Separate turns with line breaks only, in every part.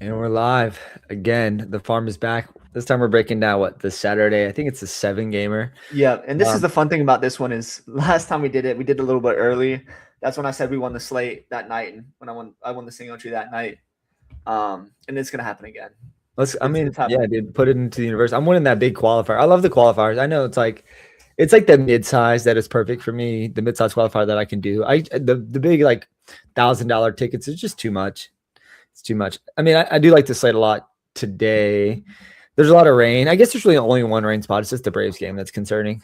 And we're live again. The farm is back. This time we're breaking down the Saturday. I think it's a 7-gamer.
Yeah, and this is the fun thing about this one is last time we did it a little bit early. That's when I said we won the slate that night, and when I won the single tree that night. And it's gonna happen again.
It's dude, put it into the universe. I'm winning that big qualifier. I love the qualifiers. I know it's like the mid-size that is perfect for me. The mid-size qualifier that I can do. The big like $1,000 tickets is just too much. It's too much. I mean, I do like the slate a lot today. There's a lot of rain. I guess there's really only one rain spot. It's just the Braves game that's concerning.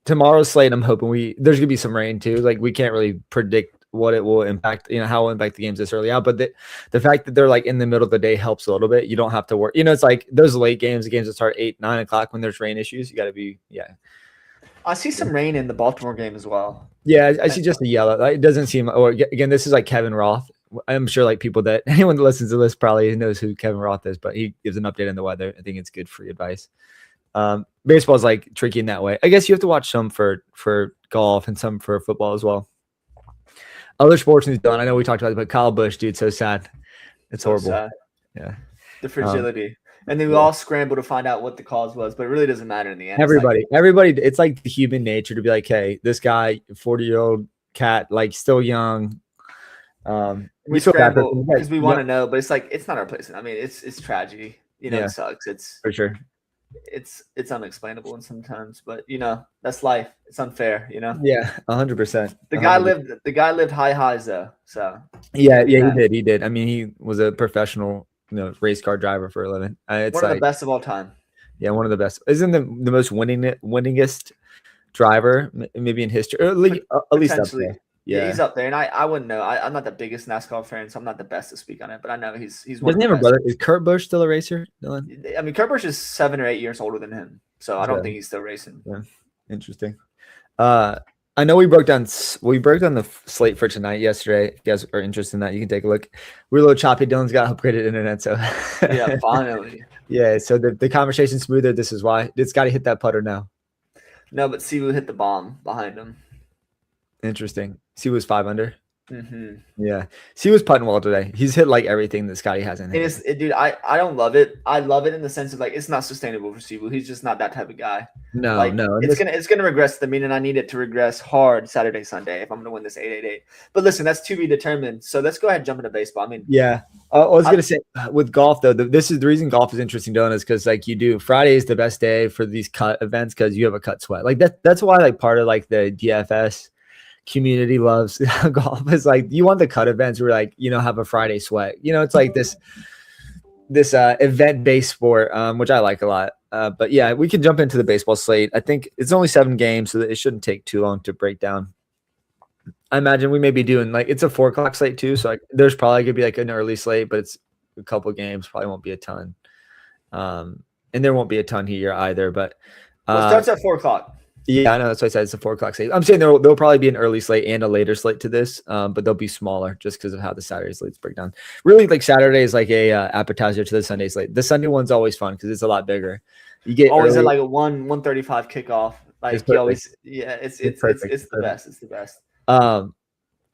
Tomorrow's slate, I'm hoping there's gonna be some rain too. Like we can't really predict what it will impact, how it will impact the games this early out. But the fact that they're like in the middle of the day helps a little bit. You don't have to worry. It's like those late games, the games that start 8, 9 o'clock when there's rain issues. You got to be,
I see some rain in the Baltimore game as well.
Yeah, I see just a yellow. It doesn't seem. Or again, this is like Kevin Roth. I'm sure like anyone that listens to this probably knows who Kevin Roth is, but he gives an update on the weather. I think it's good free advice. Baseball is like tricky in that way. I guess you have to watch some for golf and some for football as well. Other sports news done. I know we talked about it, but Kyle Busch, dude, so sad. It's horrible.
Sad.
Yeah.
The fragility. And then we all scramble to find out what the cause was, but it really doesn't matter in the end.
Everybody, it's like the human nature to be like, hey, this guy, 40-year-old cat, like still young.
We scramble because we want to know, but it's like it's not our place. I mean, it's tragedy. It sucks. It's
for sure.
It's unexplainable and sometimes, but that's life. It's unfair.
Yeah, 100%.
The guy lived high highs though. So
yeah, he did. I mean, he was a professional, race car driver for a living. It's
one of the best of all time.
Yeah, one of the best. Isn't the most winningest driver maybe in history, or at least up there.
Yeah, he's up there, and I wouldn't know. I'm not the biggest NASCAR fan, so I'm not the best to speak on it. But I know he's one.
Doesn't he have a brother? Is Kurt Busch still a racer, Dylan?
I mean, Kurt Busch is 7 or 8 years older than him, so I don't think he's still racing.
Yeah, interesting. I know we broke down the slate for tonight yesterday. If you guys are interested in that, you can take a look. We're a little choppy. Dylan's got upgraded internet, so
yeah, finally.
Yeah, so the conversation's smoother. This is why it's got to hit that putter now.
No, but Siwoo hit the bomb behind him.
Interesting. Siwoo was 5 under.
Mm-hmm.
Yeah, Siwoo was putting well today. He's hit like everything that Scotty has in him.
Dude, I don't love it. I love it in the sense of like it's not sustainable for Siwoo. He's just not that type of guy.
No.
It's gonna regress to the mean, and I need it to regress hard Saturday, Sunday if I'm gonna win this 888. But listen, that's to be determined. So let's go ahead and jump into baseball. I mean,
yeah. I was gonna say with golf though, this is the reason golf is interesting, Dylan, is because like Friday is the best day for these cut events because you have a cut sweat. Like that's why like part of like the DFS community loves golf is like you want the cut events where like have a Friday sweat. It's like this event based sport, which I like a lot. But yeah, we can jump into the baseball slate. I think it's only 7 games, so it shouldn't take too long to break down. I imagine we may be doing like it's a 4 o'clock slate too, so like there's probably gonna be like an early slate, but it's a couple of games, probably won't be a ton. And there won't be a ton here either. But
it starts at 4 o'clock.
Yeah, I know. That's why I said it's a 4 o'clock slate. I'm saying there'll probably be an early slate and a later slate to this, but they'll be smaller just because of how the Saturday slates break down. Really, like Saturday is like a appetizer to the Sunday slate. The Sunday one's always fun because it's a lot bigger. You get
always at like a 1:35 kickoff. Like you always, it's the best. It's the best.
All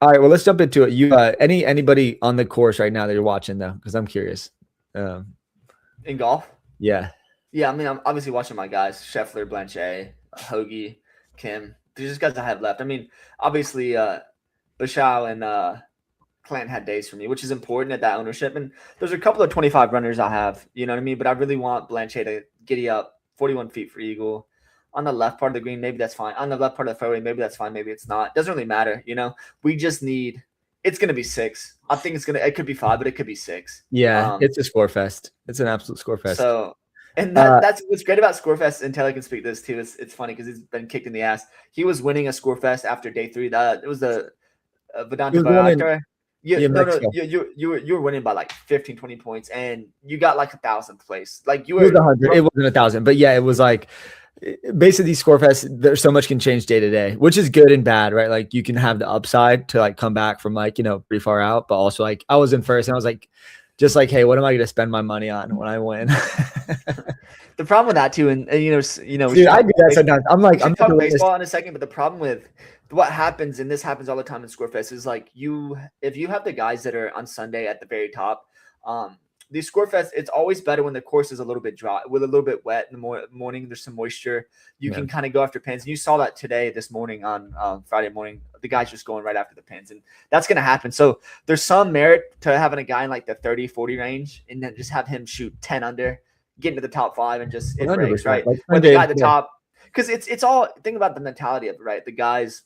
right, well, let's jump into it. You anybody on the course right now that you're watching though? Because I'm curious.
In golf?
Yeah.
Yeah, I mean, I'm obviously watching my guys: Scheffler, Blanchet, Hoagie, Kim. These are just guys I have left. I mean, obviously, Bashal and Clanton had days for me, which is important at that ownership. And there's a couple of 25 runners I have, you know what I mean? But I really want Blanchet to giddy up 41 feet for Eagle. On the left part of the green, maybe that's fine. On the left part of the fairway, maybe that's fine. Maybe it's not. Doesn't really matter, We just need – it's going to be 6. I think it could be 5, but it could be 6.
Yeah, it's a score fest. It's an absolute score fest.
So – and that's what's great about Scorefest, and Taylor can speak to this too. It's funny because he's been kicked in the ass. He was winning a Scorefest after day 3. It was the Vedanta Bharat. You were winning by like 15, 20 points, and you got like 1,000th place. Like you were.
It was 100. It wasn't 1,000, but yeah, it was like basically these Scorefests. There's so much can change day to day, which is good and bad, right? Like you can have the upside to like come back from like pretty far out, but also like I was in first, and I was like. Just like, hey, what am I going to spend my money on when I win?
The problem with that too, and
dude, I do that sometimes. I'm like, I'm
talking baseball in a second, but the problem with what happens, and this happens all the time in Scorefest, is like if you have the guys that are on Sunday at the very top, These score fests, it's always better when the course is a little bit dry, with a little bit wet in the morning. There's some moisture. You can kind of go after pins. And you saw that this morning on Friday morning. The guy's just going right after the pins, and that's going to happen. So there's some merit to having a guy in like the 30, 40 range, and then just have him shoot 10 under, get into the top 5, and just it breaks, right?
Like
when the guy at the top, because it's all, think about the mentality of it, right? The guys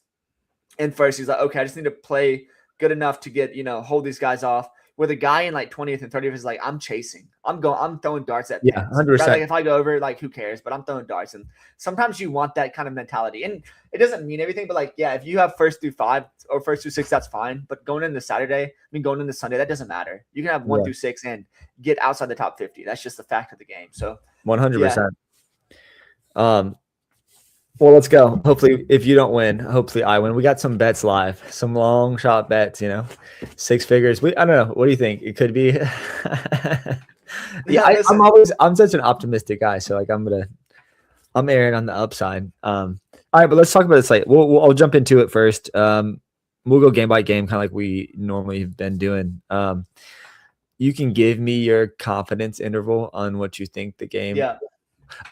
in first, he's like, okay, I just need to play good enough to get, hold these guys off. Where the guy in like 20th and 30th is like, I'm chasing. I'm throwing darts at pins.
100%.
Right? Like if I go over, like who cares? But I'm throwing darts. And sometimes you want that kind of mentality. And it doesn't mean everything, but like, yeah, if you have first through 5 or first through 6, that's fine. But going into going into Sunday, that doesn't matter. You can have 1 through 6 and get outside the top 50. That's just the fact of the game. So
100%. Well, let's go. Hopefully, if you don't win, hopefully I win. We got some bets live, some long shot bets, 6 figures. I don't know. What do you think? It could be. I'm such an optimistic guy. So like, I'm erring on the upside. All right, but let's talk about this. Like, I'll jump into it first. We'll go game by game, kind of like we normally have been doing. You can give me your confidence interval on what you think the game.
Yeah.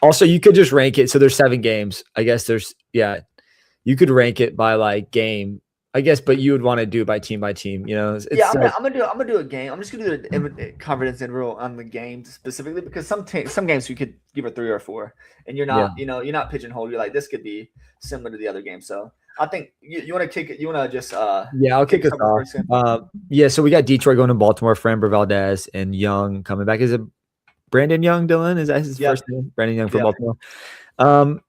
Also, you could just rank it. So there's 7 games. I guess you could rank it by like game, I guess, but you would want to do it by team. I'm gonna do a game. I'm just gonna do a confidence interval on the game specifically because some games you could give a 3 or 4, and you're not, you're not pigeonholed. You're like, this could be similar to the other game. So I think you want to kick it. You want to just I'll kick us off. So we got Detroit going to Baltimore. Framber Valdez and Young coming back. Is it Brandon Young, Dylan? Is that his first name? Brandon Young from Baltimore.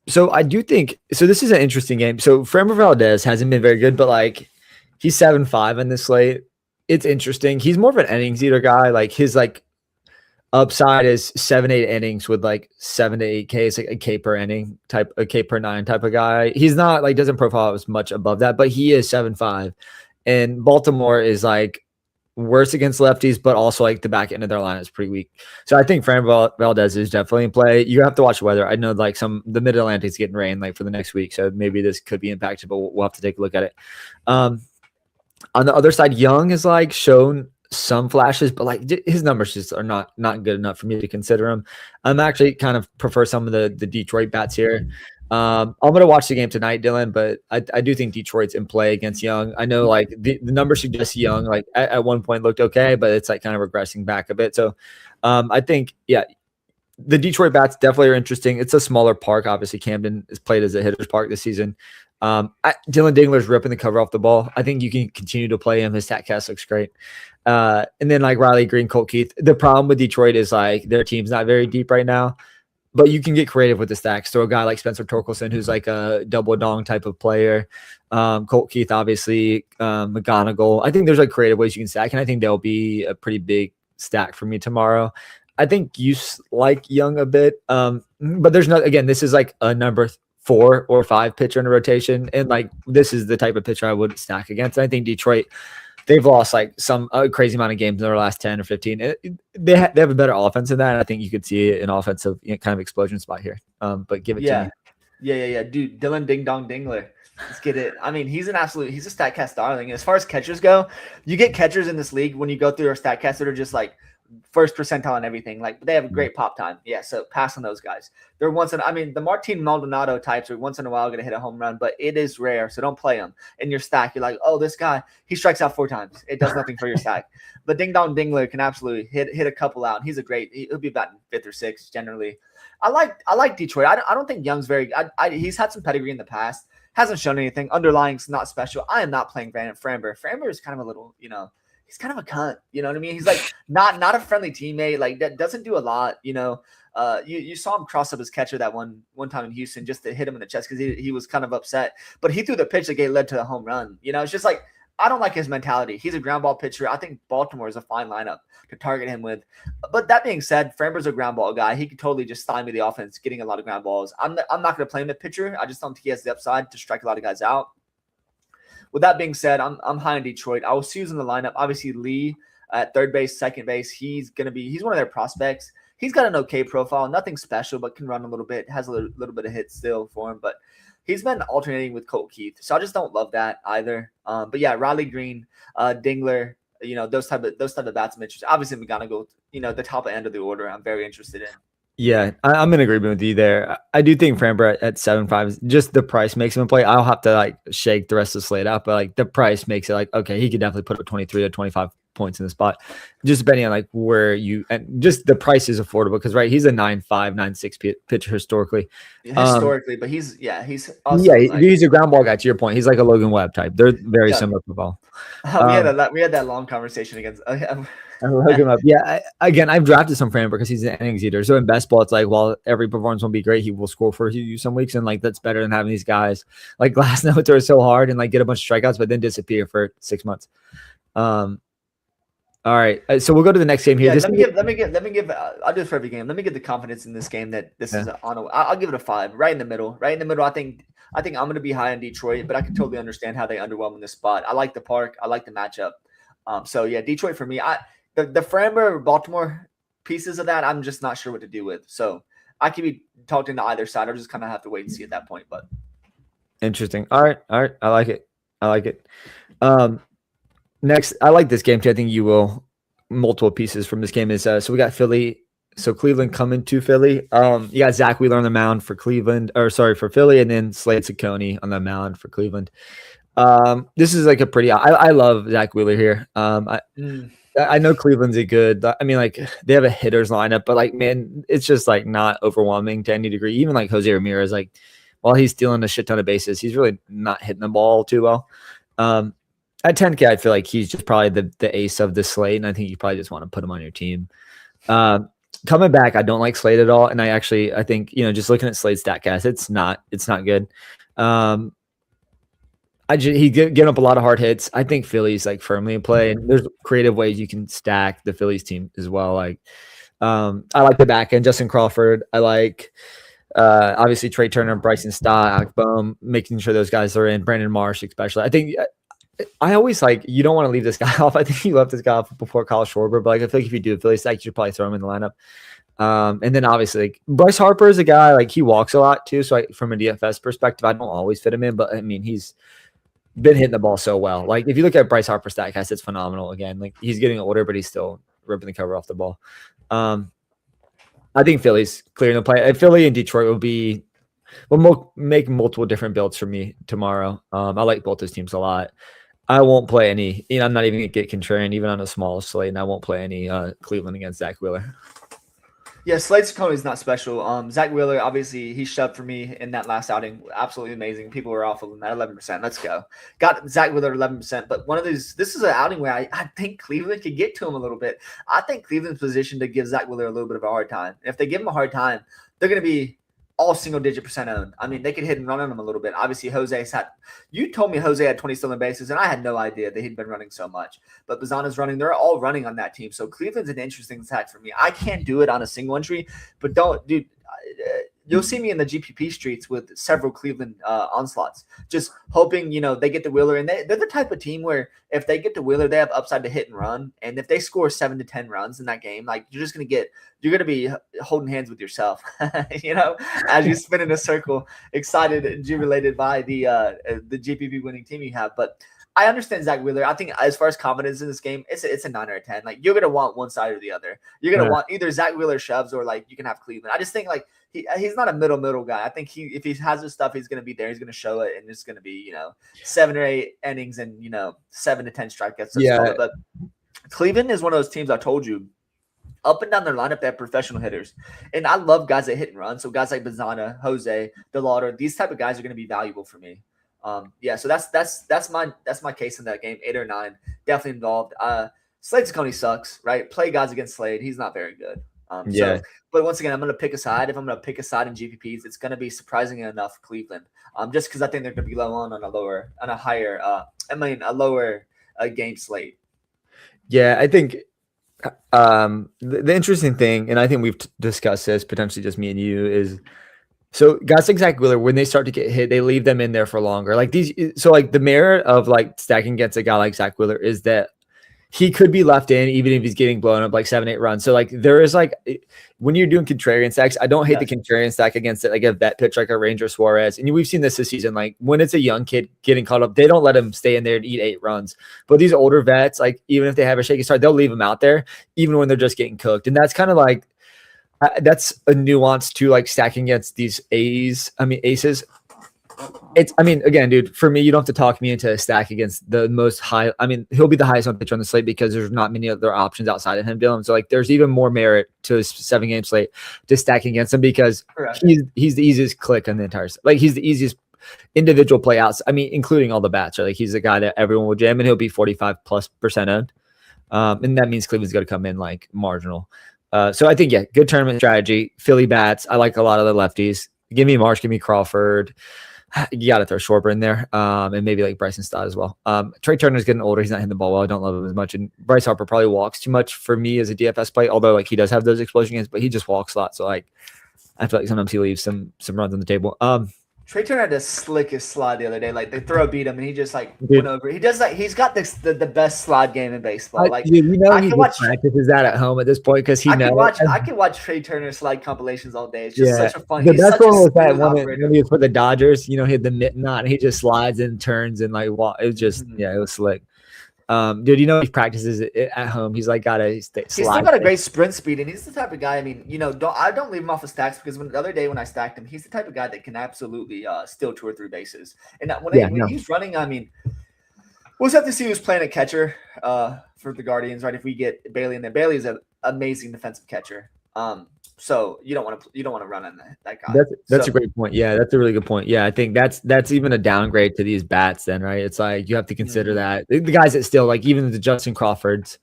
So I do think – so this is an interesting game. So Framber Valdez hasn't been very good, but like he's 7-5 in this slate. It's interesting. He's more of an innings eater guy. Like his like upside is 7-8 innings with like 7 to 8 K. It's like a K per inning type, a K per 9 type of guy. He's not like doesn't profile as much above that, but he is 7-5. And Baltimore is like worse against lefties, but also like the back end of their line is pretty weak. So I think Framber Valdez is definitely in play. You have to watch the weather. I know like the mid Atlantic is getting rain like for the next week, so maybe this could be impacted, but we'll have to take a look at it. On the other side, Young has like shown some flashes, but like his numbers just are not good enough for me to consider him. I'm actually kind of prefer some of the Detroit bats here. I'm gonna watch the game tonight, Dylan, but I do think Detroit's in play against Young. I know like the numbers suggest Young like at one point looked okay, but it's like kind of regressing back a bit. So I think the Detroit bats definitely are interesting. It's a smaller park. Obviously, Camden is played as a hitter's park this season. Dylan Dingler's ripping the cover off the ball. I think you can continue to play him. His StatCast looks great. And then like Riley Green, Colt Keith. The problem with Detroit is like their team's not very deep right now. But you can get creative with the stacks. Throw a guy like Spencer Torkelson, who's like a double dong type of player. Colt Keith, obviously, McGonigal. I think there's like creative ways you can stack, and I think there'll be a pretty big stack for me tomorrow. I think you like Young a bit, but there's not. Again, this is like a number 4 or 5 pitcher in a rotation, and like this is the type of pitcher I would stack against. And I think Detroit. They've lost like some crazy amount of games in their last 10 or 15. They have a better offense than that. And I think you could see an offensive kind of explosion spot here. But give it to me.
Yeah. Dude, Dylan Ding Dong Dingler. Let's get it. I mean, he's a StatCast darling. As far as catchers go, you get catchers in this league when you go through our StatCast that are just like first percentile and everything. Like they have a great pop time. Yeah, so pass on those guys. They're the Martin Maldonado types are once in a while going to hit a home run, but it is rare, so don't play them. In your stack, you're like, oh, this guy, he strikes out 4 times. It does nothing for your stack. But Ding Dong Dingler can absolutely hit a couple out. He's he'll be batting 5th or 6th generally. I like Detroit. I don't think Young's very. He's had some pedigree in the past. Hasn't shown anything. Underlying's not special. I am not playing Brandon Framber. Framber is kind of a little, he's kind of a cunt. You know what I mean? He's like not a friendly teammate. Like that doesn't do a lot. You saw him cross up his catcher that one time in Houston just to hit him in the chest because he was kind of upset. But he threw the pitch that led to the home run. It's just like I don't like his mentality. He's a ground ball pitcher. I think Baltimore is a fine lineup to target him with. But that being said, Framber's a ground ball guy. He could totally just stymie the offense, getting a lot of ground balls. I'm not going to play him at pitcher. I just don't think he has the upside to strike a lot of guys out. With that being said, I'm high on Detroit. I will see who's in the lineup. Obviously, Lee at third base, second base. He's one of their prospects. He's got an okay profile, nothing special, but can run a little bit. Has a little bit of hit still for him, but he's been alternating with Colt Keith, so I just don't love that either. But yeah, Riley Green, Dingler, those type of bats I'm interested. Obviously, McGonagall, the top end of the order, I'm very interested in.
Yeah, I'm in agreement with you there. I do think Framber at 7.5 just the price makes him a play. I'll have to like shake the rest of the slate out, but like the price makes it like, okay, he could definitely put up 23 to 25 points in the spot, just depending on like where and just the price is affordable because he's a 9.5, 9.6 pitcher historically.
But he's also
he's a ground ball guy. To your point, he's like a Logan Webb type. They're very similar to ball.
We had that long conversation against.
I look him up. Yeah, I've drafted some Framber because he's an innings eater. So in best ball, it's like, while every performance won't be great, he will score for you some weeks, and like that's better than having these guys like Glasnow throw so hard and like get a bunch of strikeouts, but then disappear for 6 months. All right, so we'll go to the next game here.
Let me give. I'll do it for every game. Let me get the confidence in this game that this is on. I'll give it a 5, right in the middle. Right in the middle. I think I'm going to be high on Detroit, but I can totally understand how they underwhelm in this spot. I like the park. I like the matchup. So yeah, Detroit for me. The Framber Baltimore pieces of that, I'm just not sure what to do with. So I could be talking to either side. I'll just kind of have to wait and see at that point. But
interesting. All right. I like it. Next, I like this game too. I think you will. Multiple pieces from this game is so we got Philly. So Cleveland coming to Philly. You got Zach Wheeler on the mound for for Philly, and then Slade Ciccone on the mound for Cleveland. This is like a pretty. I love Zach Wheeler here. I know Cleveland's like they have a hitters lineup, but like, man, it's just like not overwhelming to any degree. Even like Jose Ramirez, like while he's stealing a shit ton of bases, he's really not hitting the ball too well. At 10K, I feel like he's just probably the ace of the slate, and I think you probably just want to put him on your team. Coming back, I don't like Slate at all, and I think just looking at Slate's StatCast, it's not good. He giving up a lot of hard hits. I think Philly's like firmly in play, and there's creative ways you can stack the Phillies team as well. Like, I like the back end, Justin Crawford. I like obviously Trey Turner, Bryson Stott, Alec Bohm, making sure those guys are in. Brandon Marsh, especially. I think I always you don't want to leave this guy off. I think you left this guy off before Kyle Schwarber, but like I feel like if you do a Philly stack, you should probably throw him in the lineup. And then obviously like Bryce Harper is a guy like he walks a lot too. So from a DFS perspective, I don't always fit him in, but I mean he's been hitting the ball so well. Like if you look at Bryce Harper's StatCast, it's phenomenal. Again, like he's getting older, but he's still ripping the cover off the ball. I think Philly's clearing the play. Philly and Detroit will make multiple different builds for me tomorrow. I like both those teams a lot. I won't play any. I'm not even gonna get contrarian, even on a small slate, and I won't play any Cleveland against Zach Wheeler.
Yeah, Slade Ciccone is not special. Zach Wheeler, obviously, he shoved for me in that last outing. Absolutely amazing. People were off of him at 11%. Let's go. Got Zach Wheeler at 11%. But this is an outing where I think Cleveland could get to him a little bit. I think Cleveland's positioned to give Zach Wheeler a little bit of a hard time. If they give him a hard time, they're going to be all single-digit percent owned. I mean, they could hit and run on him a little bit. Obviously, you told me Jose had 20 stolen bases, and I had no idea that he'd been running so much. But Bazana's running. They're all running on that team. So Cleveland's an interesting stack for me. I can't do it on a single entry, but you'll see me in the GPP streets with several Cleveland onslaughts, just hoping, they get the Wheeler. And they're the type of team where if they get the Wheeler, they have upside to hit and run. And if they score 7 to 10 runs in that game, like you're going to be holding hands with yourself, as you spin in a circle, excited and jubilated by the GPP winning team you have. But I understand Zach Wheeler. I think as far as confidence in this game, it's a 9 or a 10. Like you're going to want one side or the other. You're going to want either Zach Wheeler shoves or like you can have Cleveland. I just think like he's not a middle guy. I think if he has his stuff, he's going to be there. He's going to show it, and it's going to be 7 or 8 innings and 7 to 10 strikeouts. Yeah. But Cleveland is one of those teams I told you. Up and down their lineup, they have professional hitters, and I love guys that hit and run. So guys like Bazana, Jose, DeLauder, these type of guys are going to be valuable for me. So that's my case in that game. 8 or 9, definitely involved. Slade Ciccone sucks, right? Play guys against Slade. He's not very good. But once again, I'm going to pick a side. If I'm going to pick a side in GPPs, it's going to be surprisingly enough Cleveland. Just because I think they're going to be a lower game slate.
Yeah, I think the interesting thing, and I think we've discussed this potentially just me and you, is so guys like Zach Wheeler, when they start to get hit, they leave them in there for longer. Like the merit of like stacking against a guy like Zach Wheeler is that he could be left in even if he's getting blown up like 7-8 runs. So like there is like when you're doing contrarian stacks, I don't hate the contrarian stack against it, like a vet pitch like a Ranger Suarez. And we've seen this season, like when it's a young kid getting caught up, they don't let him stay in there and eat 8 runs. But these older vets, like even if they have a shaky start, they'll leave him out there even when they're just getting cooked. And that's kind of like that's a nuance to like stacking against these aces. Again, dude, for me, you don't have to talk me into a stack against the most high. I mean, he'll be the highest on pitcher on the slate because there's not many other options outside of him, Dylan. So like, there's even more merit to his 7-game slate to stacking against him because he's the easiest click on the entire. Like, he's the easiest individual play outs. I mean, including all the bats. Right? Like, he's the guy that everyone will jam, and he'll be 45+% owned. And that means Cleveland's got to come in like marginal. So I think good tournament strategy. Philly bats. I like a lot of the lefties. Give me Marsh. Give me Crawford. You got to throw Schwarber in there, and maybe like Bryson Stott as well. Trey Turner's getting older; he's not hitting the ball well. I don't love him as much, and Bryce Harper probably walks too much for me as a DFS play. Although like he does have those explosion games, but he just walks a lot. So like I feel like sometimes he leaves some runs on the table.
Trey Turner had the slickest slide the other day. Like they beat him, and he just like went over. He does like he's got the best slide game in baseball. Like
he practices that at home at this point because I
can watch Trey Turner slide compilations all day. It's just such a fun.
The best one was that when he was for the Dodgers. He had the mitten on, and he just slides and turns and like walk. It was just it was slick. Dude, he practices it at home. He's like he's still
got a great sprint speed, and he's the type of guy. I mean, I don't leave him off of stacks because the other day when I stacked him, he's the type of guy that can absolutely steal 2 or 3 bases. And when he's running, I mean, we'll just have to see who's playing a catcher for the Guardians, right? If we get Bailey in there, Bailey is an amazing defensive catcher. So you don't want to run on that guy.
That's a great point. Yeah, that's a really good point. Yeah, I think that's even a downgrade to these bats then, right? It's like you have to consider that the guys that still like even the Justin Crawfords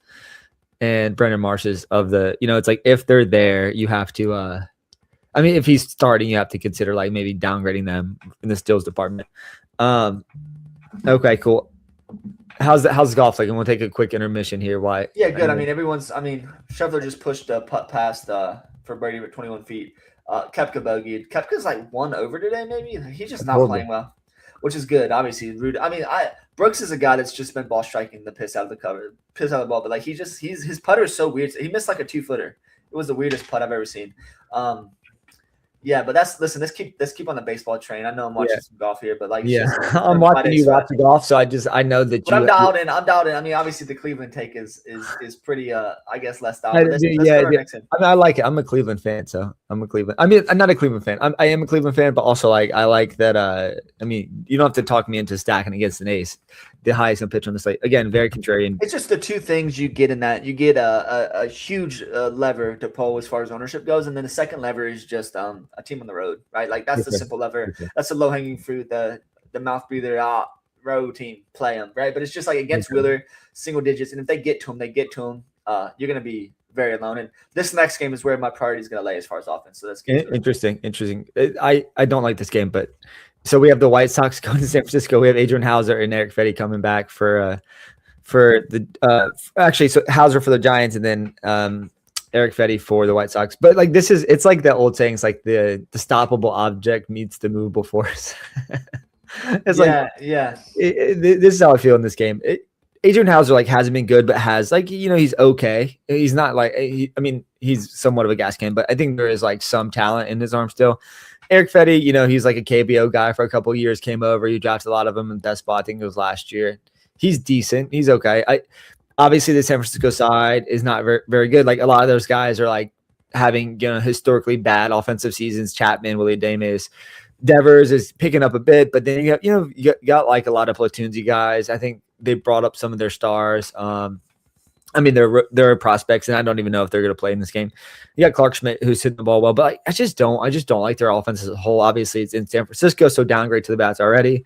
and Brendan Marshes of the, it's like if they're there, you have to I mean if he's starting, you have to consider like maybe downgrading them in the steals department. Okay, cool. How's golf like? And we'll take a quick intermission here. Why?
Yeah, good. I mean, Scheffler just pushed a putt past for Brady with 21 feet. Koepka bogeyed. Koepka's like 1 over today, maybe. He's just not playing well, which is good. Obviously, rude. I mean, Brooks is a guy that's just been ball striking the piss out of the ball. But like his putter is so weird. He missed like a 2-footer. It was the weirdest putt I've ever seen. Yeah, but let's keep on the baseball train. I know I'm watching some golf here, but like
I'm watching you watch the golf, so I know that
I'm dialed in. I mean, obviously the Cleveland take is pretty I guess less dialed.
I like it. I'm a Cleveland fan, so I'm a Cleveland. I mean, I'm not a Cleveland fan. I am a Cleveland fan, but also like I like that. I mean, you don't have to talk me into stacking against an ace. The highest on pitch on the slate. Again, very contrarian.
It's just the two things you get in that. You get a huge lever to pull as far as ownership goes, and then the second lever is just a team on the road, right? Like that's the simple lever. That's the low hanging fruit. The mouth breather road team play them, right? But it's just like against Wheeler, single digits, and if they get to him, you're going to be very alone. And this next game is where my priority is going to lay as far as offense. So that's
interesting. I don't like this game, but. So we have the White Sox going to San Francisco. We have Adrian Hauser and Eric Fetty coming back for the actually so Hauser for the Giants and then Eric Fetty for the White Sox. But like it's like the old saying, it's like the stoppable object meets the movable force. It's this is how I feel in this game. Adrian Hauser like hasn't been good, but has like he's okay. He's not like he's somewhat of a gas can, but I think there is like some talent in his arm still. Eric Fetty, he's like a KBO guy for a couple of years, came over. You drafted a lot of them in that spot. I think it was last year. He's decent. He's okay. Obviously the San Francisco side is not very, very good. Like a lot of those guys are like having, historically bad offensive seasons. Chapman, Willie Adames, Devers is picking up a bit, but then you got like a lot of platoonsy guys. I think they brought up some of their stars. I mean, they're prospects, and I don't even know if they're going to play in this game. You got Clark Schmidt, who's hitting the ball well, but I just don't like their offense as a whole. Obviously, it's in San Francisco, so downgrade to the bats already.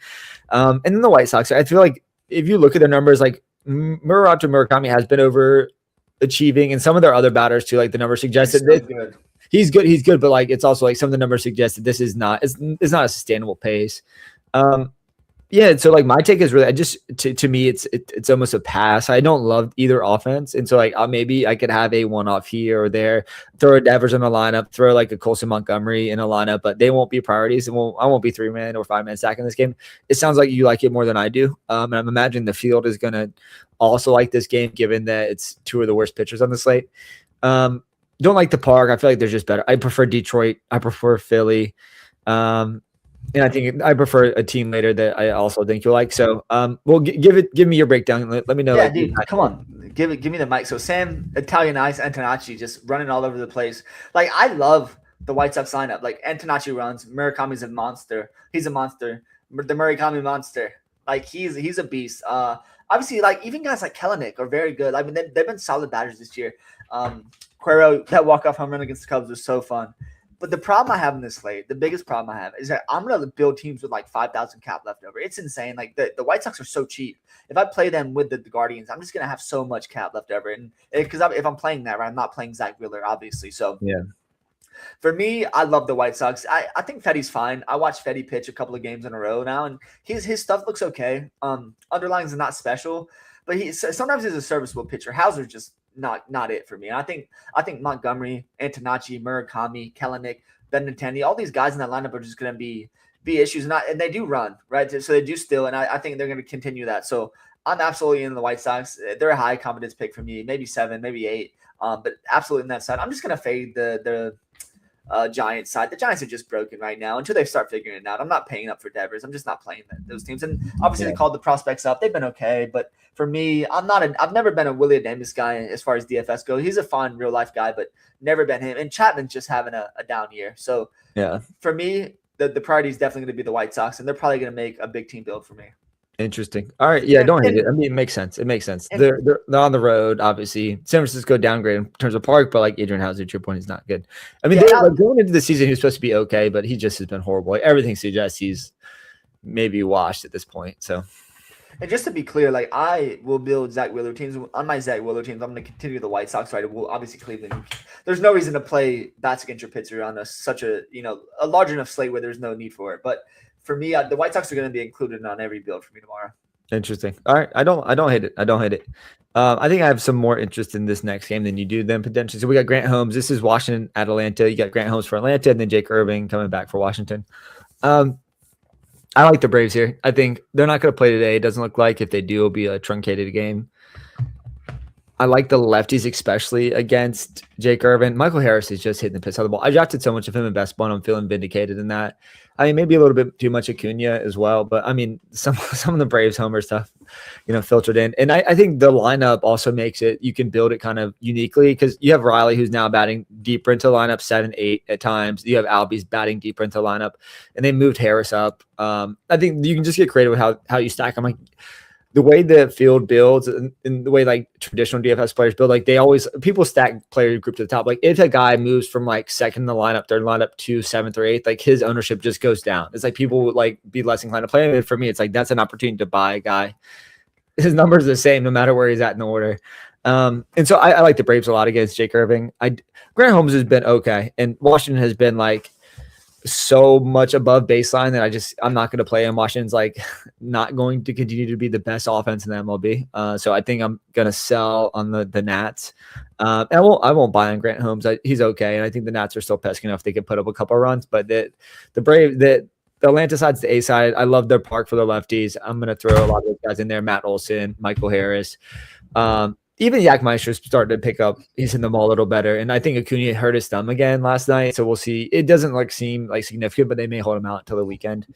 And then the White Sox, I feel like if you look at their numbers, like Murakami has been overachieving, and some of their other batters too, like the numbers suggested. He's good, but like it's also like some of the numbers suggested this is not it's not a sustainable pace. Yeah, so like my take is really, I just to me it's almost a pass. I don't love either offense, and so like maybe I could have a one-off here or there, throw a Devers in the lineup, throw like a Colson Montgomery in a lineup, but they won't be priorities, and I won't be 3-man or 5-man stack in this game. It sounds like you like it more than I do, and I'm imagining the field is gonna also like this game, given that it's two of the worst pitchers on the slate. Don't like the park. I feel like there's just better. I prefer Detroit. I prefer Philly. And I think I prefer a team later that I also think you'll like. So, well, give me your breakdown. Let me know.
Yeah,
like,
dude, come on, give me the mic. So Sam, Italian Ice, Antonacci just running all over the place. Like I love the White Sox lineup. Like Antonacci runs, Murakami's a monster. He's a monster. The Murakami monster. Like he's a beast. Obviously, like even guys like Kelenic are very good. I mean, they've been solid batters this year. Cuero, that walk-off home run against the Cubs was so fun. But the problem I have in this slate, the biggest problem I have is that I'm going to build teams with like 5,000 cap left over. It's insane. Like the White Sox are so cheap. If I play them with the Guardians, I'm just going to have so much cap left over. And because if I'm playing that, right, I'm not playing Zach Wheeler, obviously. So
yeah,
for me, I love the White Sox. I think Fetty's fine. I watched Fetty pitch a couple of games in a row now, and his stuff looks okay. Underlying is not special, but sometimes he's a serviceable pitcher. Hauser's just not it for me. And I think Montgomery, Antonacci, Murakami, Kelenic, Benintendi, all these guys in that lineup are just going to be issues. And they do run, right? So they do still, and I think they're going to continue that. So I'm absolutely in the White Sox. They're a high confidence pick for me, maybe 7, maybe 8, but absolutely in that side. I'm just going to fade the Giants side. The Giants are just broken right now until they start figuring it out. I'm not paying up for Devers. I'm just not playing those teams. And obviously they called the prospects up. They've been okay, but for me, I've never been a Willie Adames guy as far as DFS goes. He's a fun real life guy, but never been him. And Chapman's just having a down year. So
yeah,
for me, the priority is definitely going to be the White Sox, and they're probably going to make a big team build for me.
interesting. All right, yeah, don't hate it. I mean, it makes sense. It makes sense. They're on the road, obviously. San Francisco downgrade in terms of park, but like Adrian Hauser, to your point, is not good. I mean, like going into the season, he was supposed to be okay, but he just has been horrible. Like, everything suggests he's maybe washed at this point. So.
And just to be clear, like I will build Zach Wheeler teams. On my Zach Wheeler teams, I'm going to continue the White Sox, right? We'll obviously Cleveland. There's no reason to play bats against your pitcher on such a large enough slate where there's no need for it. But for me, the White Sox are going to be included on every build for me tomorrow.
Interesting. All right, I don't hate it. I think I have some more interest in this next game than you do then potentially. So we got Grant Holmes. This is Washington at Atlanta. You got Grant Holmes for Atlanta, and then Jake Irving coming back for Washington. I like the Braves here. I think they're not going to play today. It doesn't look like. If they do, it'll be a truncated game. I like the lefties, especially against Jake Irvin. Michael Harris is just hitting the piss out of the ball. I drafted so much of him in best ball. I'm feeling vindicated in that. I mean, maybe a little bit too much Acuna as well, but I mean, some of the Braves homer stuff, filtered in. And I think the lineup also makes it, you can build it kind of uniquely because you have Riley, who's now batting deeper into the lineup, 7, 8 at times. You have Albies batting deeper into the lineup, and they moved Harris up. I think you can just get creative with how you stack them. Like, the way the field builds and the way like traditional DFS players build, like people stack player group to the top. Like if a guy moves from like second in the lineup, third lineup to 7th or 8th, like his ownership just goes down. It's like people would like be less inclined to play him. And for me, it's like, that's an opportunity to buy a guy. His numbers are the same no matter where he's at in the order. And so I like the Braves a lot against Jake Irving. Grant Holmes has been okay. And Washington has been like so much above baseline that I'm not going to play him. Washington's like not going to continue to be the best offense in the MLB. So I think I'm going to sell on the Nats. And I won't buy on Grant Holmes. He's okay. And I think the Nats are still pesky enough they can put up a couple of runs, but the Atlanta side's the A side. I love their park for the lefties. I'm going to throw a lot of those guys in there. Matt Olson, Michael Harris. Even Yak Meister's starting to pick up. He's in the ball a little better. And I think Acuna hurt his thumb again last night. So we'll see. It doesn't seem like significant, but they may hold him out until the weekend.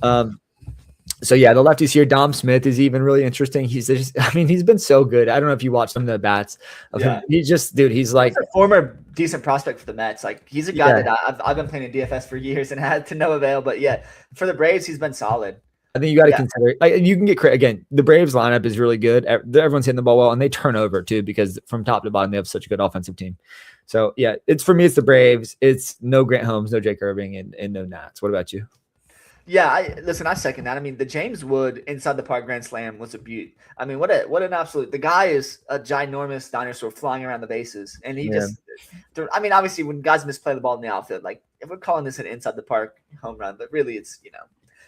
So yeah, the lefties here. Dom Smith is even really interesting. He's been so good. I don't know if you watched some of the bats of him. He's like
a former decent prospect for the Mets. Like he's a guy that I've been playing in DFS for years and had to no avail. But yeah, for the Braves, he's been solid.
I think you got to consider, like, you can get again. The Braves lineup is really good. Everyone's hitting the ball well, and they turn over too because from top to bottom they have such a good offensive team. So yeah, it's the Braves. It's no Grant Holmes, no Jake Irving, and no Nats. What about you?
Yeah, I second that. I mean, the James Wood inside the park grand slam was a beaut. I mean, what an absolute. The guy is a ginormous dinosaur flying around the bases, and he I mean, obviously when guys misplay the ball in the outfield, like if we're calling this an inside the park home run, but really it's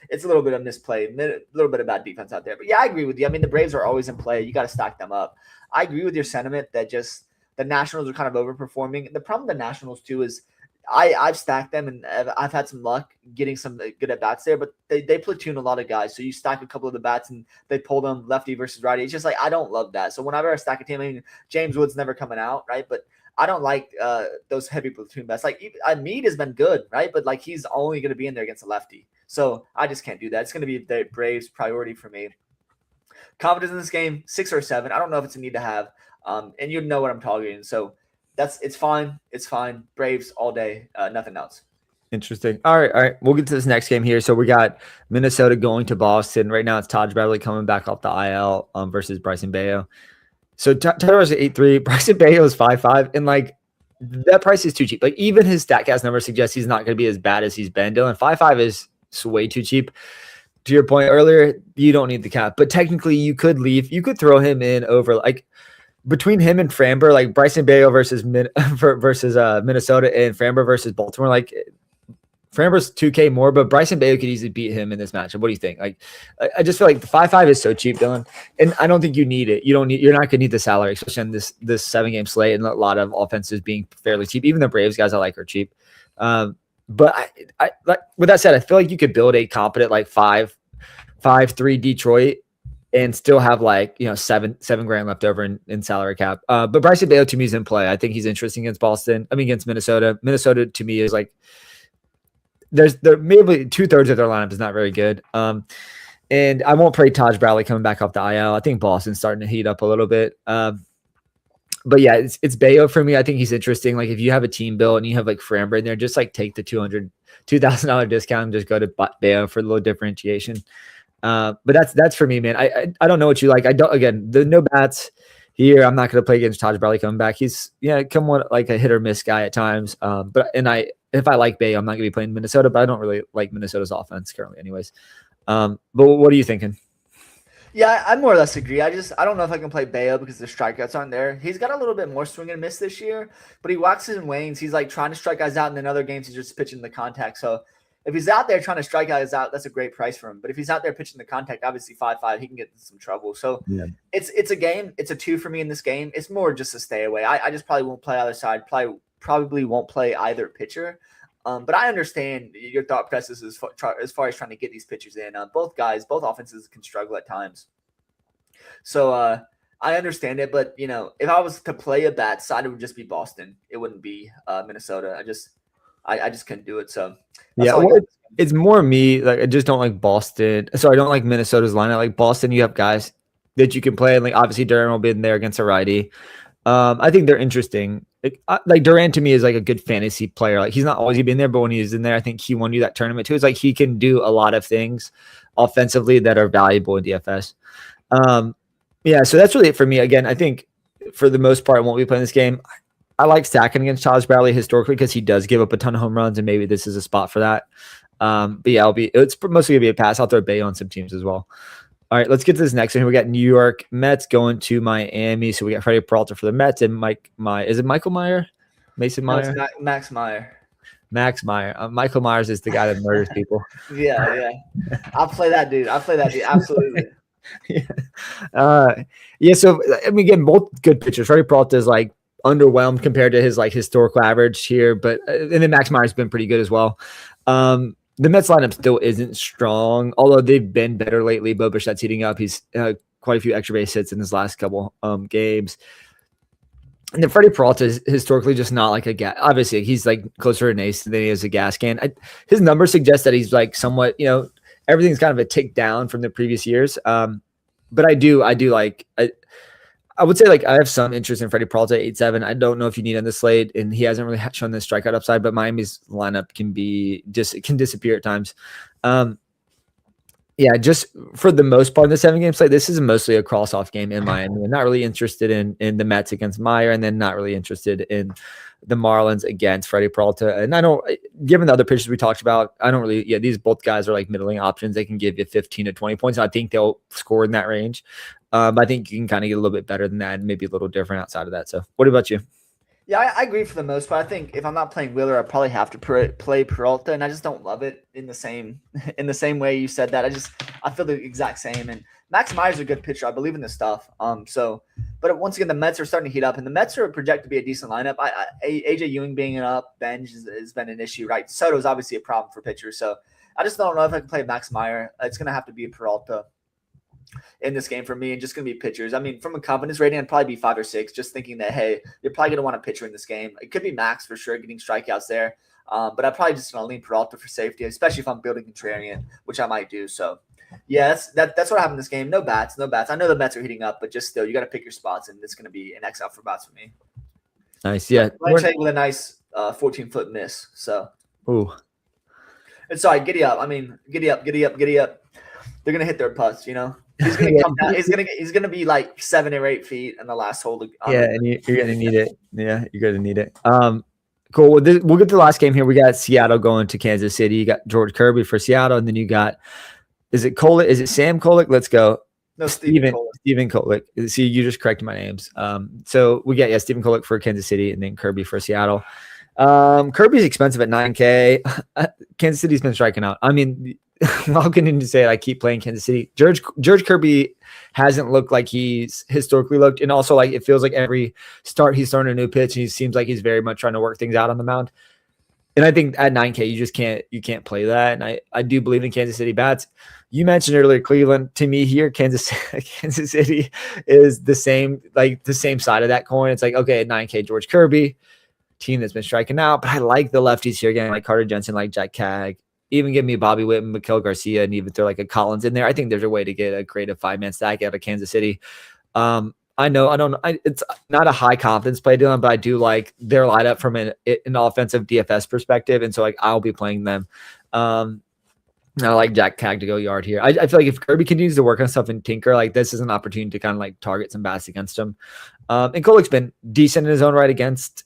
it's a little bit of misplay, a little bit of bad defense out there. But yeah, I agree with you. I mean, the Braves are always in play. You got to stack them up. I agree with your sentiment that just the Nationals are kind of overperforming. The problem with the Nationals too is I've stacked them and I've had some luck getting some good at bats there, but they platoon a lot of guys. So you stack a couple of the bats and they pull them lefty versus righty. It's just like, I don't love that. So whenever I stack a team, I mean, James Wood's never coming out, right? But I don't like those heavy platoon bats. Like Mead has been good, right? But like he's only going to be in there against a lefty. So I just can't do that. It's going to be the Braves' priority for me. Confidence in this game, 6 or 7. I don't know if it's a need to have. And you know what I'm targeting. So it's fine. It's fine. Braves all day. Nothing else.
Interesting. All right. We'll get to this next game here. So we got Minnesota going to Boston. Right now it's Taj Bradley coming back off the IL versus Bryson Bayo. So Taylor is 8-3. Bryson Bayo is 5-5. And like that price is too cheap. Like even his StatCast number suggests he's not going to be as bad as he's been. Dylan, 5-5 is way too cheap. To your point earlier, you don't need the cap. But technically you could leave. You could throw him in over like between him and Framber, like Bryson Bayo versus Minnesota and Framber versus Baltimore, like Framber's 2K more, but Bryson Bayo could easily beat him in this matchup. What do you think? Like, I just feel like the 5-5 is so cheap, Dylan, and I don't think you need it. You're not going to need the salary, especially on this 7-game slate and a lot of offenses being fairly cheap. Even the Braves guys I like are cheap. But I like with that said, I feel like you could build a competent like 5-3 Detroit and still have like, $7,000 left over in salary cap. But Bryson Bayo to me is in play. I think he's interesting against Minnesota. Minnesota to me is like, there maybe 2/3 of their lineup is not very good. And I won't play Taj Bradley coming back off the IL. I think Boston's starting to heat up a little bit. But yeah, it's Bayo for me. I think he's interesting. Like if you have a team built and you have like Framber in there, just like take the $2,000 discount and just go to Bayo for a little differentiation. But that's for me, man. I don't know what you like. The no bats here. I'm not going to play against Taj Bradley coming back. He's somewhat like a hit or miss guy at times. If I like Bayo, I'm not going to be playing Minnesota, but I don't really like Minnesota's offense currently anyways. But what are you thinking?
Yeah, I more or less agree. I don't know if I can play Bayo because the strikeouts aren't there. He's got a little bit more swing and miss this year, but he waxes and wanes. He's like trying to strike guys out, and in other games he's just pitching the contact. So if he's out there trying to strike guys out, that's a great price for him. But if he's out there pitching the contact, obviously 5-5, he can get in some trouble. So yeah. It's a game. It's a 2 for me in this game. It's more just a stay away. I just probably won't play either side. Probably won't play either pitcher. But I understand your thought process as far as trying to get these pitchers in. Both offenses can struggle at times. So I understand it. But, if I was to play a bad side, it would just be Boston. It wouldn't be Minnesota. I just couldn't do it. So
yeah, it's more me. Like I just don't like Boston. So I don't like Minnesota's lineup. Like Boston, you have guys that you can play, and like obviously Duran will be in there against a righty. I think they're interesting. Like Duran to me is like a good fantasy player. Like he's not always been there, but when he's in there, I think he won you that tournament too. It's like he can do a lot of things offensively that are valuable in DFS. Yeah, so that's really it for me. Again, I think for the most part, I won't be playing this game. I like stacking against Taj Bradley historically because he does give up a ton of home runs, and maybe this is a spot for that. But yeah, it's mostly gonna be a pass. I'll throw Bayo on some teams as well. All right, let's get to this next one. We got New York Mets going to Miami. So we got Freddie Peralta for the Mets and Is it Michael Meyer? Mason Meyer?
No, it's Max Meyer.
Max Meyer. Michael Myers is the guy that murders people.
Yeah. I'll play that dude. Absolutely.
Yeah. So I mean, again, both good pitchers. Freddie Peralta is like underwhelmed compared to his like historical average here, but and then Max Meyer's been pretty good as well. The Mets lineup still isn't strong, although they've been better lately. Bo Bichette's heating up. He's quite a few extra base hits in his last couple games. And then Freddie Peralta is historically just not like a gas. Obviously, he's like closer to an ace than he is a gas can. His numbers suggest that he's like somewhat, everything's kind of a tick down from the previous years. But I do like. I would say like I have some interest in Freddie Peralta 8-7. I don't know if you need on the slate, and he hasn't really shown the strikeout upside, but Miami's lineup can disappear at times. Yeah, just for the most part in the 7-game slate, this is mostly a cross-off game in Miami. I'm not really interested in the Mets against Meyer, and then not really interested in the Marlins against Freddie Peralta. And I don't, given the other pitchers we talked about, I don't really, these both guys are like middling options. They can give you 15 to 20 points. I think they'll score in that range. I think you can kind of get a little bit better than that and maybe a little different outside of that. So what about you?
Yeah, I agree for the most part. I think if I'm not playing Wheeler, I probably have to play Peralta, and I just don't love it in the same way you said that. I feel the exact same. And Max Meyer's a good pitcher. I believe in this stuff. But once again, the Mets are starting to heat up, and the Mets are projected to be a decent lineup. AJ Ewing being an up bench has been an issue, right? Soto is obviously a problem for pitchers, so I just don't know if I can play Max Meyer. It's going to have to be a Peralta in this game for me, and just going to be pitchers. I mean, from a confidence rating, I'd probably be 5 or 6, just thinking that, hey, you're probably going to want a pitcher in this game. It could be Max for sure, getting strikeouts there. But I'm probably just going to lean Peralta for safety, especially if I'm building Contrarian, which I might do. So, yeah, that's what happened in this game. No bats. I know the Mets are heating up, but just still, you got to pick your spots, and it's going to be an X out for bats for me.
Nice, yeah.
With a nice 14-foot miss. So,
ooh.
And sorry, giddy up. I mean, giddy up. They're gonna hit their putts, you know. He's gonna come down. He's gonna be like 7 or 8 feet in the last hole.
And you're gonna need it. Yeah, you're gonna need it. Cool. We'll get to the last game here. We got Seattle going to Kansas City. You got George Kirby for Seattle, and then you got is it Kolek? Is it Sam Kolek? Let's go.
No, Stephen
Kolek. See, you just corrected my names. So we got Stephen Kolek for Kansas City, and then Kirby for Seattle. Kirby's expensive at $9K. Kansas City's been striking out. I mean, I'll continue to say it. I keep playing Kansas City. George Kirby hasn't looked like he's historically looked, and also like it feels like every start he's throwing a new pitch, and he seems like he's very much trying to work things out on the mound. And I think at $9K you just can't play that. And I do believe in Kansas City bats. You mentioned earlier Cleveland. To me here, Kansas City is the same side of that coin. It's like, okay, at $9K George Kirby, team that's been striking out, but I like the lefties here again, like Carter Jensen, like Jack Cag. Even give me Bobby Witt and Miguel Garcia, and even throw like a Collins in there. I think there's a way to get a creative 5-man stack out of Kansas City. It's not a high confidence play, Dylan, but I do like their lineup from an offensive DFS perspective, and so like I'll be playing them. I like Jack Cag to go yard here. I feel like if Kirby continues to work on stuff and tinker, like this is an opportunity to kind of like target some bats against him. And Kolek's been decent in his own right against.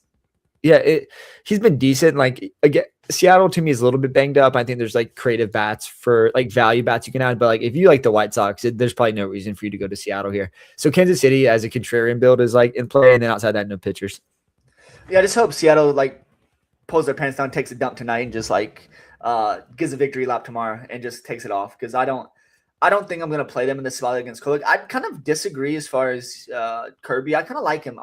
He's been decent. Like again, Seattle to me is a little bit banged up. I think there's like creative bats for like value bats you can add, but like if you like the White Sox, there's probably no reason for you to go to Seattle here. So Kansas City as a contrarian build is like in play, and then outside that, no pitchers. Yeah,
I just hope Seattle like pulls their pants down, takes a dump tonight, and just like gives a victory lap tomorrow and just takes it off, because I don't think I'm gonna play them in this spot against Kolek. I kind of disagree as far as Kirby. I kind of like him.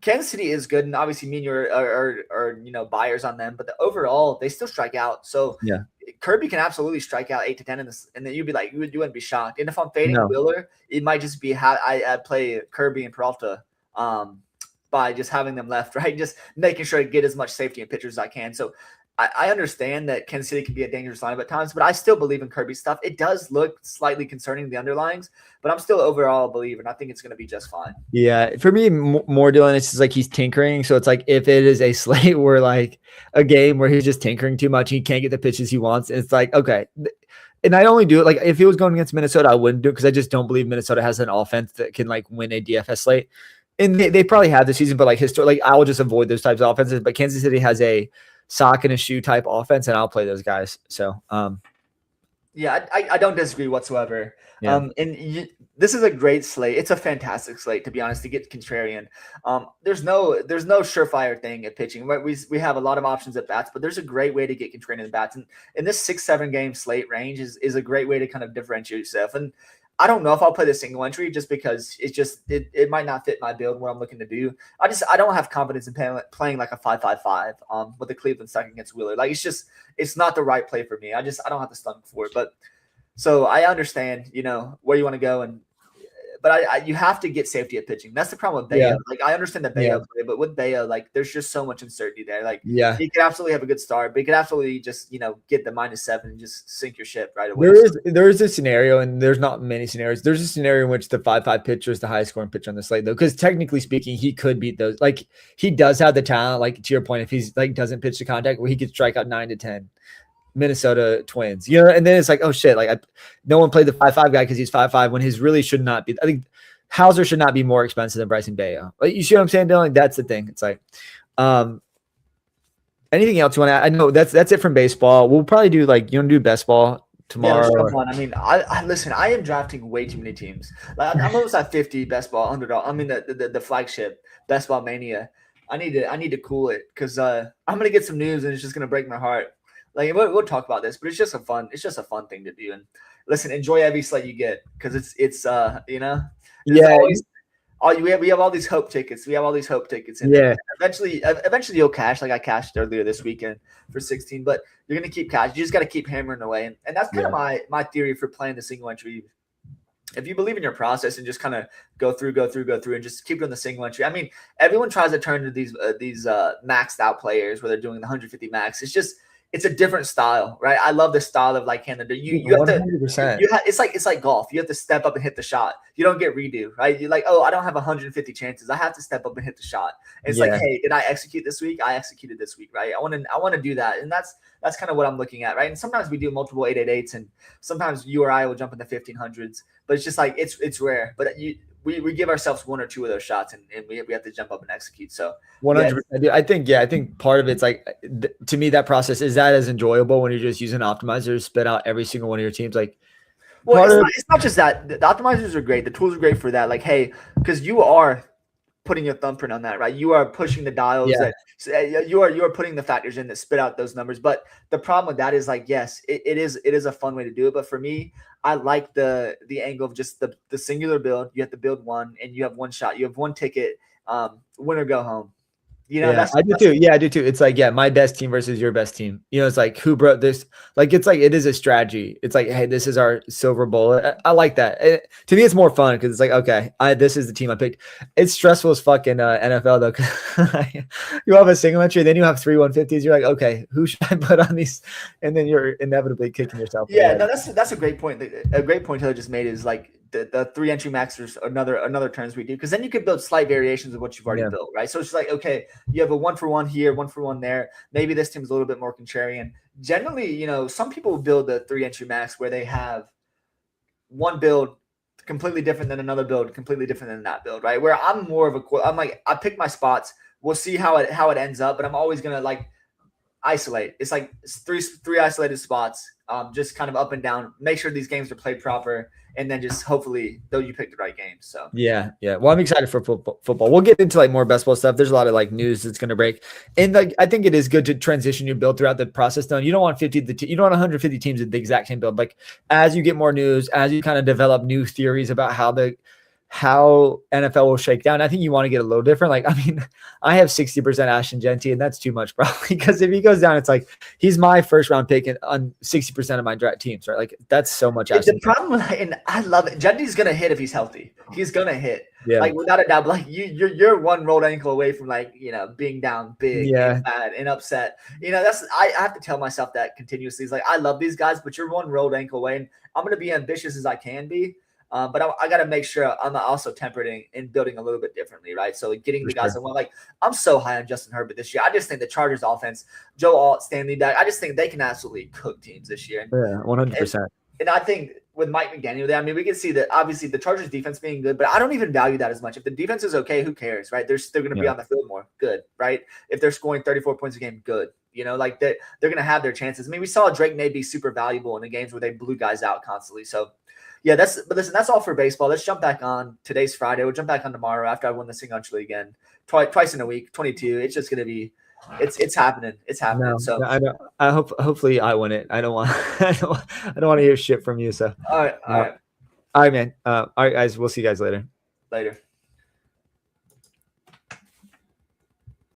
Kansas City is good, and obviously me and you are buyers on them, but overall they still strike out. So
yeah,
Kirby can absolutely strike out 8 to 10 in this, and then you'd be like, you wouldn't be shocked. And if I'm fading Wheeler, it might just be how I play Kirby and Peralta by just having them left, right? Just making sure I get as much safety and pitchers as I can. So I understand that Kansas City can be a dangerous lineup at times, but I still believe in Kirby's stuff. It does look slightly concerning, the underlyings, but I'm still overall a believer, and I think it's going to be just fine.
Yeah, for me, more Dylan, it's just like he's tinkering. So it's like if it is a slate where like a game where he's just tinkering too much, he can't get the pitches he wants, it's like, okay. And I only do it like if he was going against Minnesota, I wouldn't do it because I just don't believe Minnesota has an offense that can like win a DFS slate. And they probably have this season, but like I will just avoid those types of offenses. But Kansas City has a sock and a shoe type offense, and I'll play those guys. So,
yeah, I don't disagree whatsoever.
Yeah.
This is a great slate. It's a fantastic slate, to be honest, to get contrarian. There's no surefire thing at pitching. We have a lot of options at bats, but there's a great way to get contrarian at bats. And in this 6-7 game slate range is a great way to kind of differentiate yourself. And I don't know if I'll play the single entry just because it might not fit my build, what I'm looking to do. I don't have confidence in playing like a 5-5-5 with the Cleveland stack against Wheeler. Like it's not the right play for me. I don't have the stomach for it. But so I understand, where you want to go, but you have to get safety at pitching. That's the problem with Bayo. Yeah. Like I understand the Bayo play, but with Bayo, like there's just so much uncertainty there. Like he could absolutely have a good start, but he could absolutely just get the -7 and just sink your ship right away.
There is a scenario, and there's not many scenarios. There's a scenario in which the 5-5 pitcher is the highest scoring pitcher on the slate, though, because technically speaking, he could beat those. Like he does have the talent. Like to your point, if he's like doesn't pitch to contact, where he could strike out 9 to 10. Minnesota Twins, and then it's like, oh shit, like no one played the 5-5 guy because he's 5-5 when his really should not be. I think Hauser should not be more expensive than Bryson Bayo. Like, you see what I'm saying, Dylan? That's the thing. It's like, anything else you want to add? I know that's it from baseball. We'll probably do do best ball tomorrow.
Yeah, I mean, I listen. I am drafting way too many teams. Like I'm almost at 50 best ball underdog. I mean the flagship best ball mania. I need to cool it because I'm gonna get some news and it's just gonna break my heart. Like we'll talk about this, but it's just a fun thing to do. And listen, enjoy every slate you get because it's
Yeah.
We have all these hope tickets. We have all these hope tickets, and eventually you'll cash. Like I cashed earlier this weekend for 16, but you're gonna keep cash. You just got to keep hammering away, and that's kind of my theory for playing the single entry. If you believe in your process and just kind of go through, and just keep doing the single entry. I mean, everyone tries to turn to these maxed out players where they're doing the 150 max. It's a different style, right? I love the style of like Canada. You have to 100%. It's like golf. You have to step up and hit the shot. You don't get redo, right? You're like, oh, I don't have 150 chances. I have to step up and hit the shot. And it's like, hey, did I execute this week? I executed this week, right? I want to do that, and that's kind of what I'm looking at, right? And sometimes we do multiple 888s, and sometimes you or I will jump in the 1500s, but it's just like it's rare. But we give ourselves one or two of those shots, and we have to jump up and execute. So
100%. I think part of it's like to me that process is that as enjoyable when you're just using optimizers to spit out every single one of your teams. Like,
well, it's not just that. The optimizers are great. The tools are great for that. Like, hey, because you are putting your thumbprint on that, right? You are pushing the dials. You are putting the factors in that spit out those numbers. But the problem with that is like, yes, it is a fun way to do it. But for me, I like the angle of just the singular build. You have to build one, and you have one shot. You have one ticket. Win or go home.
I do too. Yeah, I do too. It's like, my best team versus your best team. It's like who brought this? Like, it's like it is a strategy. It's like, hey, this is our silver bullet. I like that. To me, it's more fun because it's like, okay, this is the team I picked. It's stressful as fucking NFL though. You have a single entry, then you have 3 150s. You're like, okay, who should I put on these? And then you're inevitably kicking yourself.
Yeah, no, that's a great point. A great point Taylor just made is like the 3 entry maxers, another terms we do, because then you can build slight variations of what you've already built, right? So it's like, okay, you have a 1-for-1 here, 1-for-1 there. Maybe this team's a little bit more contrarian. Generally, some people will build the 3 entry max where they have one build completely different than another build, completely different than that build, right? Where I'm more of I'm like, I pick my spots. We'll see how it ends up, but I'm always gonna like isolate. It's like three isolated spots, just kind of up and down. Make sure these games are played proper, and then just hopefully though you pick the right games. So
yeah. Well, I'm excited for football. We'll get into like more best ball stuff. There's a lot of like news that's going to break, and like I think it is good to transition your build throughout the process. Though you don't want 150 teams with the exact same build. Like as you get more news, as you kind of develop new theories about how NFL will shake down, I think you want to get a little different. Like, I mean, I have 60% Ashton Genty, and that's too much probably, because if he goes down, it's like he's my first round pick on 60% of my draft teams, right? Like that's so much.
The problem, and I love it, Genty's gonna hit if he's healthy. He's gonna hit, like without a doubt. But like you're one rolled ankle away from like being down big, and bad, and upset. That's I have to tell myself that continuously. It's like I love these guys, but you're one rolled ankle away, and I'm gonna be ambitious as I can be. But I got to make sure I'm also tempered in building a little bit differently, right? So like getting the guys I want. Like I'm so high on Justin Herbert this year. I just think the Chargers offense, Joe Alt, Stanley Dak, I just think they can absolutely cook teams this year.
Yeah, 100%.
And I think with Mike McDaniel there, I mean, we can see that obviously the Chargers defense being good, but I don't even value that as much. If the defense is okay, who cares, right? They're still going to be on the field more. Good, right? If they're scoring 34 points a game, good. Like they're going to have their chances. I mean, we saw Drake May be super valuable in the games where they blew guys out constantly. So yeah, but listen, that's all for baseball. Let's jump back on. Today's Friday. We'll jump back on tomorrow after I win the single entry again. Twice in a week, 22. It's just going to be, it's happening. It's happening.
No, I hopefully I win it. I don't want to hear shit from you. So
all right,
man. All right, guys. We'll see you guys later.
Later.